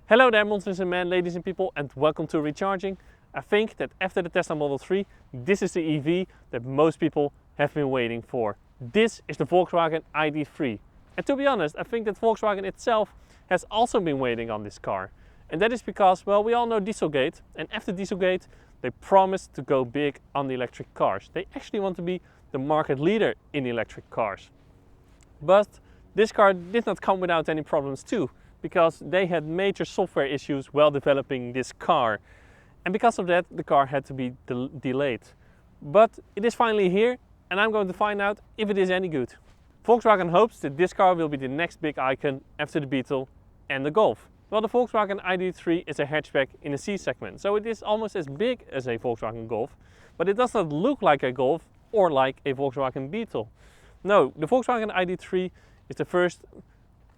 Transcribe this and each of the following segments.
Hello there monsters and men, ladies and people, and welcome to Recharging. I think that after the Tesla Model 3, this is the EV that most people have been waiting for. This is the Volkswagen ID.3. And to be honest, I think that Volkswagen itself has also been waiting on this car. And that is because, well, we all know Dieselgate, and after Dieselgate, they promised to go big on the electric cars. They actually want to be the market leader in electric cars. But this car did not come without any problems too, because they had major software issues while developing this car. And because of that, the car had to be delayed. But it is finally here, and I'm going to find out if it is any good. Volkswagen hopes that this car will be the next big icon after the Beetle and the Golf. Well, the Volkswagen ID.3 is a hatchback in the C segment, so it is almost as big as a Volkswagen Golf, but it does not look like a Golf or like a Volkswagen Beetle. No, the Volkswagen ID.3 is the first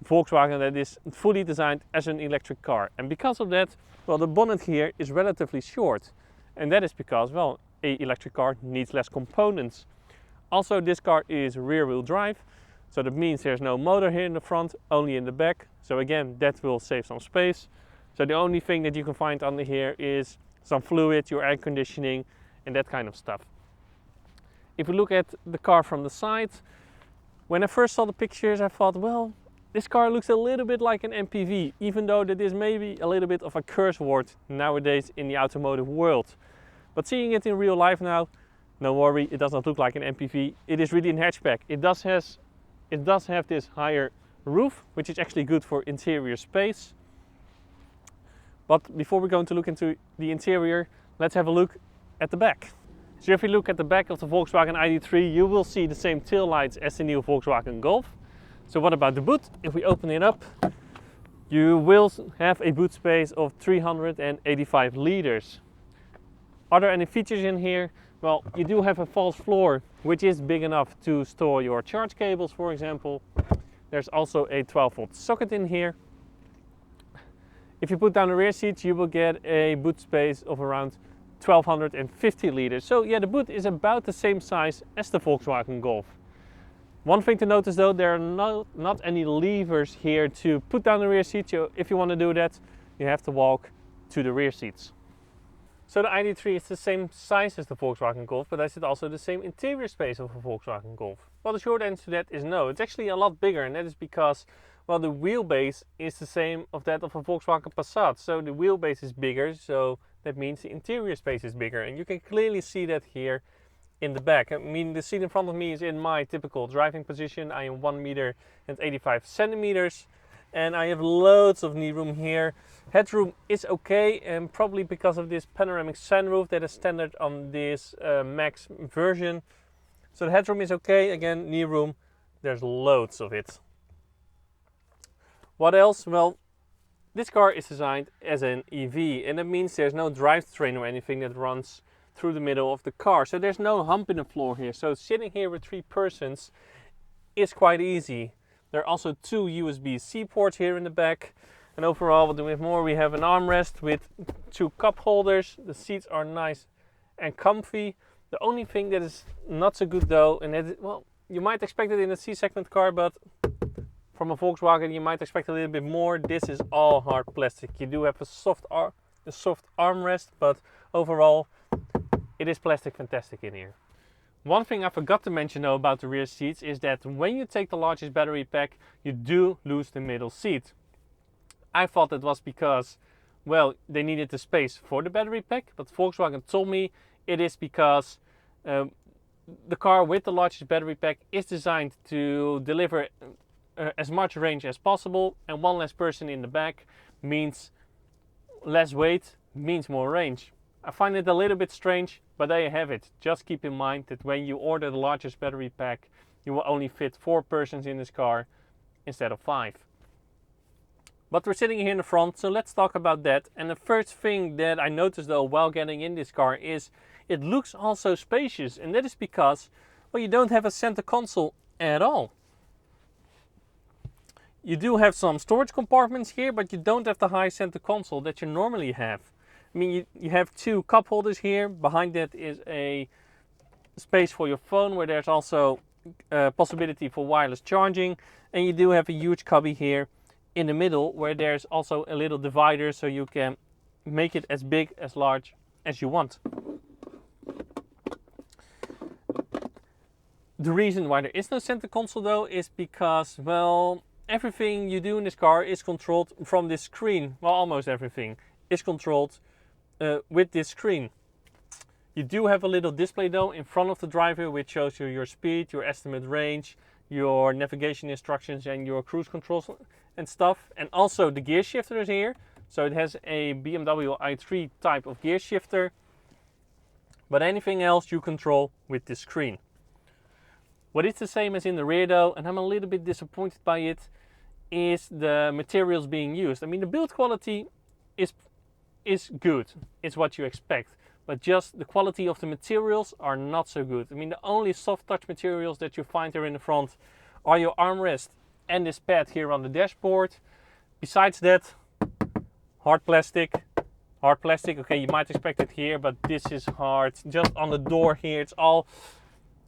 Volkswagen that is fully designed as an electric car, and because of that, well, the bonnet here is relatively short, and that is because, well, an electric car needs less components. Also, this car is rear-wheel drive, so that means there's no motor here in the front, only in the back. So again, that will save some space. So the only thing that you can find under here is some fluid, your air conditioning, and that kind of stuff. If we look at the car from the side, when I first saw the pictures, I thought, well, this car looks a little bit like an MPV, even though that is maybe a little bit of a curse word nowadays in the automotive world. But seeing it in real life now, no worry, it does not look like an MPV. It is really a hatchback. It does have this higher roof, which is actually good for interior space. But before we're going to look into the interior, let's have a look at the back. So if you look at the back of the Volkswagen ID.3, you will see the same tail lights as the new Volkswagen Golf. So what about the boot? If we open it up, you will have a boot space of 385 liters. Are there any features in here? Well, you do have a false floor, which is big enough to store your charge cables, for example. There's also a 12-volt socket in here. If you put down the rear seats, you will get a boot space of around 1250 liters. So yeah, the boot is about the same size as the Volkswagen Golf. One thing to notice though, there are not any levers here to put down the rear seat. So if you want to do that, you have to walk to the rear seats. So the ID.3 is the same size as the Volkswagen Golf, but is it also the same interior space of a Volkswagen Golf? Well, the short answer to that is no. It's actually a lot bigger, and that is because, well, the wheelbase is the same of that of a Volkswagen Passat. So the wheelbase is bigger, so that means the interior space is bigger, and you can clearly see that here in the back. I mean, the seat in front of me is in my typical driving position. I am 1 meter and 85 centimeters. And I have loads of knee room here. Headroom is okay, and probably because of this panoramic sunroof that is standard on this Max version. So the headroom is okay. Again, knee room, there's loads of it. What else? Well, this car is designed as an EV, and that means there's no drivetrain or anything that runs through the middle of the car. So there's no hump in the floor here. So sitting here with 3 persons is quite easy. There are also 2 USB-C ports here in the back. And overall, what do we have more? We have an armrest with 2 cup holders. The seats are nice and comfy. The only thing that is not so good though, and that is, well, you might expect it in a C-segment car, but from a Volkswagen you might expect a little bit more. This is all hard plastic. You do have a soft armrest, but overall it is plastic fantastic in here. One thing I forgot to mention though about the rear seats is that when you take the largest battery pack, you do lose the middle seat. I thought it was because, well, they needed the space for the battery pack, but Volkswagen told me it is because the car with the largest battery pack is designed to deliver as much range as possible, and 1 less person in the back means less weight, means more range. I find it a little bit strange, but there you have it. Just keep in mind that when you order the largest battery pack, you will only fit 4 persons in this car instead of 5. But we're sitting here in the front, so let's talk about that. And the first thing that I noticed though while getting in this car is it looks also spacious, and that is because, well, you don't have a center console at all. You do have some storage compartments here, but you don't have the high center console that you normally have. I mean, you have 2 cup holders here. Behind that is a space for your phone, where there's also possibility for wireless charging, and you do have a huge cubby here in the middle where there's also a little divider so you can make it as big, as large as you want. The reason why there is no center console though is because, well, everything you do in this car is controlled from this screen. Well, almost everything is controlled with this screen. You do have a little display though in front of the driver which shows you your speed, your estimate range, your navigation instructions and your cruise controls and stuff. And also the gear shifter is here. So it has a BMW i3 type of gear shifter. But anything else you control with this screen. What is the same as in the rear though, and I'm a little bit disappointed by it, is the materials being used. I mean, the build quality is good, it's what you expect. But just the quality of the materials are not so good. I mean, the only soft touch materials that you find here in the front are your armrest and this pad here on the dashboard. Besides that, hard plastic. Hard plastic, okay, you might expect it here, but this is hard. Just on the door here, it's all...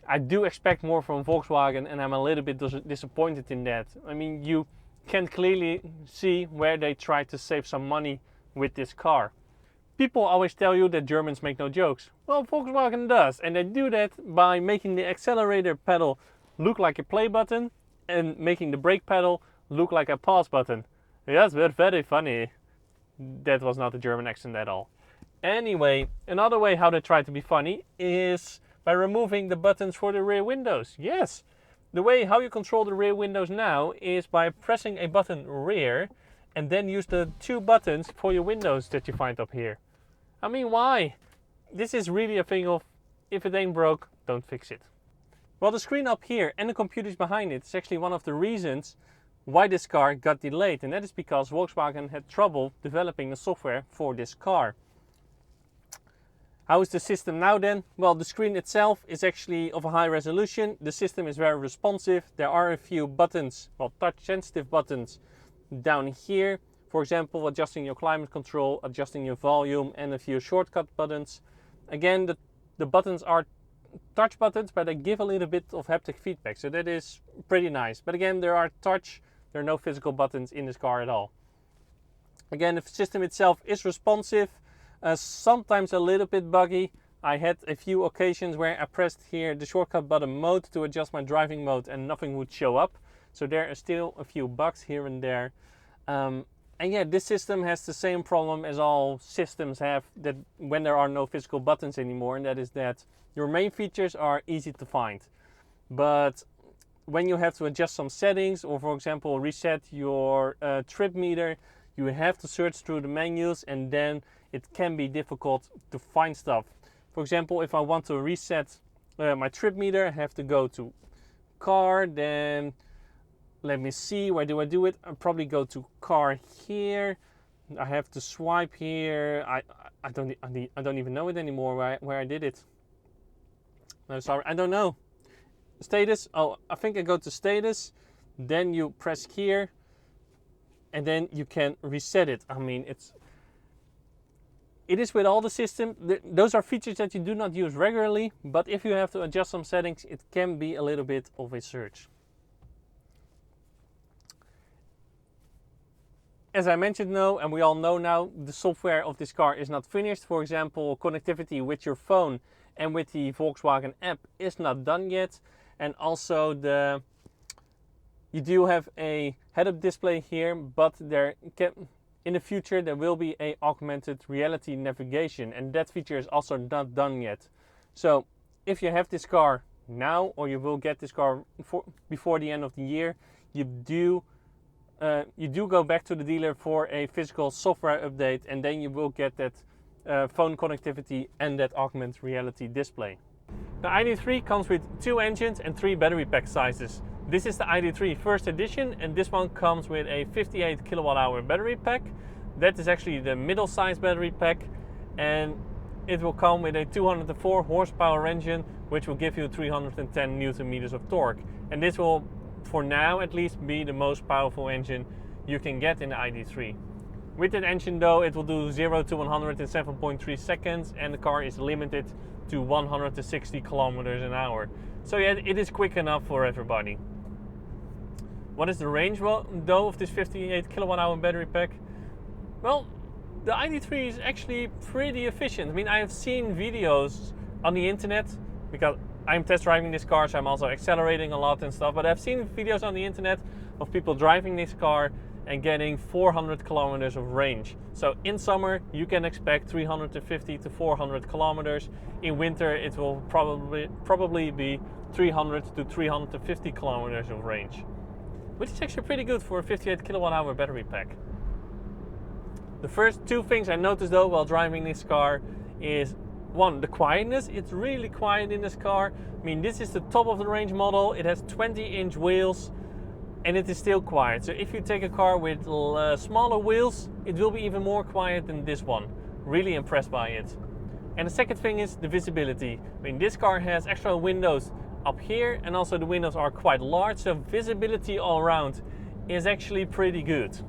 I do expect more from Volkswagen and I'm a little bit disappointed in that. I mean, you can clearly see where they try to save some money with this car. People always tell you that Germans make no jokes. Well, Volkswagen does, and they do that by making the accelerator pedal look like a play button and making the brake pedal look like a pause button. Yes, but very funny. That was not a German accent at all. Anyway, another way how they try to be funny is by removing the buttons for the rear windows. Yes, the way how you control the rear windows now is by pressing a button rear and then use the two buttons for your windows that you find up here. I mean, why? This is really a thing of, if it ain't broke, don't fix it. Well, the screen up here and the computers behind it is actually one of the reasons why this car got delayed, and that is because Volkswagen had trouble developing the software for this car. How is the system now then? Well, the screen itself is actually of a high resolution. The system is very responsive. There are a few buttons, well, touch sensitive buttons down here. For example, adjusting your climate control, adjusting your volume, and a few shortcut buttons. Again, the buttons are touch buttons, but they give a little bit of haptic feedback, so that is pretty nice. But again, there are no physical buttons in this car at all. Again, the system itself is responsive, sometimes a little bit buggy. I had a few occasions where I pressed here the shortcut button mode to adjust my driving mode and nothing would show up. So there are still a few bugs here and there. And yeah, this system has the same problem as all systems have, that when there are no physical buttons anymore, and that is that your main features are easy to find. But when you have to adjust some settings, or for example reset your trip meter, you have to search through the menus, and then it can be difficult to find stuff. For example, if I want to reset my trip meter, I have to go to car, then let me see, where do I do it? I'll probably go to car here. I have to swipe here. I don't even know it anymore where I did it. No, sorry, I don't know. Status, oh, I think I go to status, then you press here, and then you can reset it. I mean, it is with all the system. Those are features that you do not use regularly, but if you have to adjust some settings, it can be a little bit of a search. As I mentioned now, and we all know now, the software of this car is not finished. For example, connectivity with your phone and with the Volkswagen app is not done yet. And also you do have a head-up display here, but in the future there will be a augmented reality navigation, and that feature is also not done yet. So if you have this car now, or you will get this car before the end of the year, you do go back to the dealer for a physical software update, and then you will get that phone connectivity and that augmented reality display. The ID.3 comes with 2 engines and 3 battery pack sizes. This is the ID.3 first edition, and this one comes with a 58 kWh battery pack. That is actually the middle size battery pack, and it will come with a 204 horsepower engine, which will give you 310 Newton meters of torque. And this will, for now at least, be the most powerful engine you can get in the ID.3. With that engine though, it will do 0 to 100 in 7.3 seconds, and the car is limited to 160 kilometers an hour. So yeah, it is quick enough for everybody. What is the range though of this 58 kilowatt hour battery pack? Well, the ID.3 is actually pretty efficient. I mean, I have seen videos on the internet because I'm test driving this car, so I'm also accelerating a lot and stuff, but I've seen videos on the internet of people driving this car and getting 400 kilometers of range. So in summer you can expect 350 to 400 kilometers. In winter it will probably be 300 to 350 kilometers of range, which is actually pretty good for a 58 kilowatt hour battery pack. The first two things I noticed though while driving this car is, one, the quietness. It's really quiet in this car. I mean, this is the top of the range model. It has 20-inch wheels and it is still quiet. So if you take a car with smaller wheels, it will be even more quiet than this one. Really impressed by it. And the second thing is the visibility. I mean, this car has extra windows up here and also the windows are quite large, so visibility all around is actually pretty good.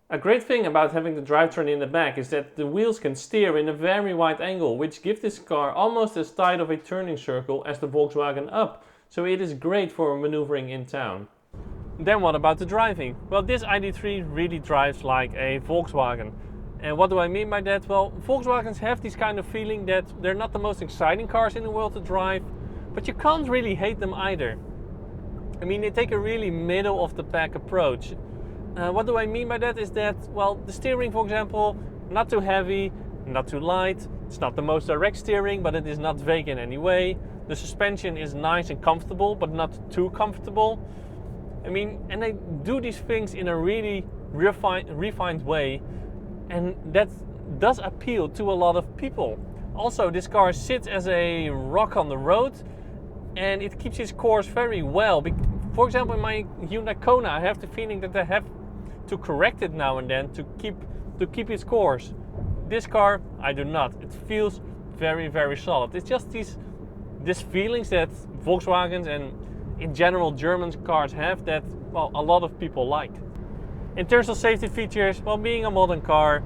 A great thing about having the drivetrain in the back is that the wheels can steer in a very wide angle, which gives this car almost as tight of a turning circle as the Volkswagen Up, so it is great for maneuvering in town. Then what about the driving? Well, this ID.3 really drives like a Volkswagen. And what do I mean by that? Well, Volkswagens have this kind of feeling that they're not the most exciting cars in the world to drive, but you can't really hate them either. I mean, they take a really middle of the pack approach. What do I mean by that is that, well, the steering, for example, not too heavy, not too light. It's not the most direct steering, but it is not vague in any way. The suspension is nice and comfortable, but not too comfortable. I mean, and they do these things in a really refined way, and that does appeal to a lot of people. Also, this car sits as a rock on the road, and it keeps its course very well. For example, in my Hyundai Kona, I have the feeling that I have to correct it now and then to keep its course. This car, I do not. It feels very, very solid. It's just these feelings that Volkswagens and in general German cars have that, well, a lot of people like. In terms of safety features, well, being a modern car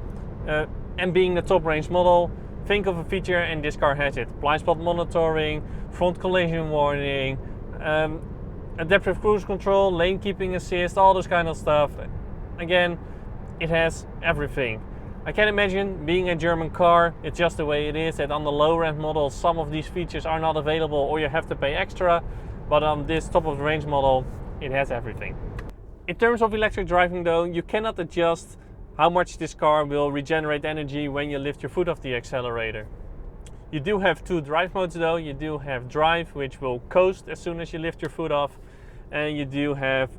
and being the top range model, think of a feature and this car has it. Blind spot monitoring, front collision warning, adaptive cruise control, lane keeping assist, all this kind of stuff. Again, it has everything. I can imagine being a German car, it's just the way it is, that on the lower end models some of these features are not available or you have to pay extra, but on this top of the range model it has everything. In terms of electric driving though, you cannot adjust how much this car will regenerate energy when you lift your foot off the accelerator. You do have two drive modes though. You do have drive, which will coast as soon as you lift your foot off, and you do have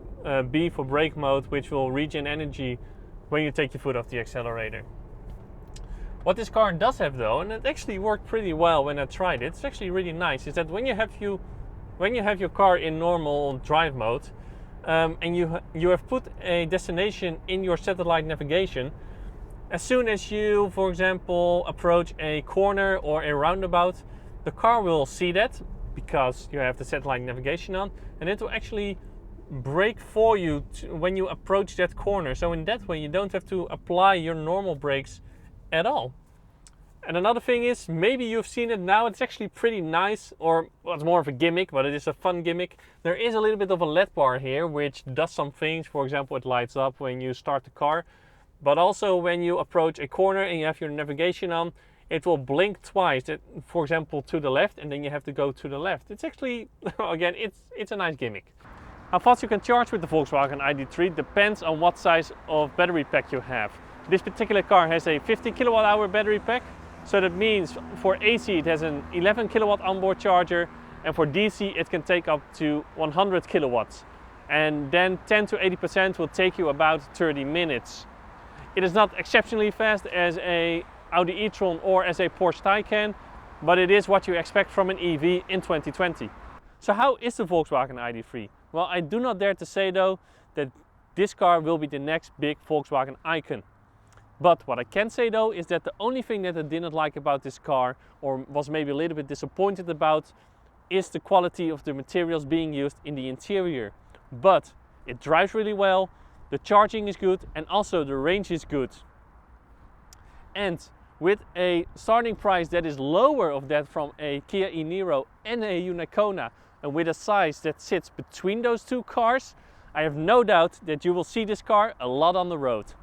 B for brake mode, which will regen energy when you take your foot off the accelerator. What this car does have though, and it actually worked pretty well when I tried it, it's actually really nice, is that when you have your car in normal drive mode, and you have put a destination in your satellite navigation, as soon as you, for example, approach a corner or a roundabout, the car will see that because you have the satellite navigation on, and it will actually brake for you when you approach that corner. So in that way you don't have to apply your normal brakes at all. And another thing is, maybe you've seen it now, it's actually pretty nice, or well, it's more of a gimmick, but it is a fun gimmick. There is a little bit of a LED bar here which does some things. For example, it lights up when you start the car, but also when you approach a corner and you have your navigation on, it will blink twice, for example to the left, and then you have to go to the left. It's actually, again, it's a nice gimmick. How fast you can charge with the Volkswagen ID.3 depends on what size of battery pack you have. This particular car has a 50 kilowatt hour battery pack, so that means for AC it has an 11 kilowatt onboard charger, and for DC it can take up to 100 kilowatts. And then 10 to 80% will take you about 30 minutes. It is not exceptionally fast as a Audi e-tron or as a Porsche Taycan, but it is what you expect from an EV in 2020. So how is the Volkswagen ID.3? Well, I do not dare to say though that this car will be the next big Volkswagen icon. But what I can say though is that the only thing that I did not like about this car, or was maybe a little bit disappointed about, is the quality of the materials being used in the interior. But it drives really well, the charging is good, and also the range is good. And with a starting price that is lower of that from a Kia e-Niro and a Hyundai Kona, and with a size that sits between those two cars, I have no doubt that you will see this car a lot on the road.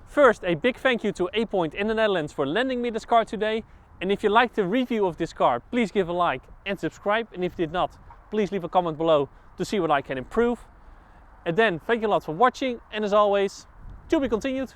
First, a big thank you to A Point in the Netherlands for lending me this car today. And if you liked the review of this car, please give a like and subscribe. And if you did not, please leave a comment below to see what I can improve. And then, thank you a lot for watching. And as always, to be continued.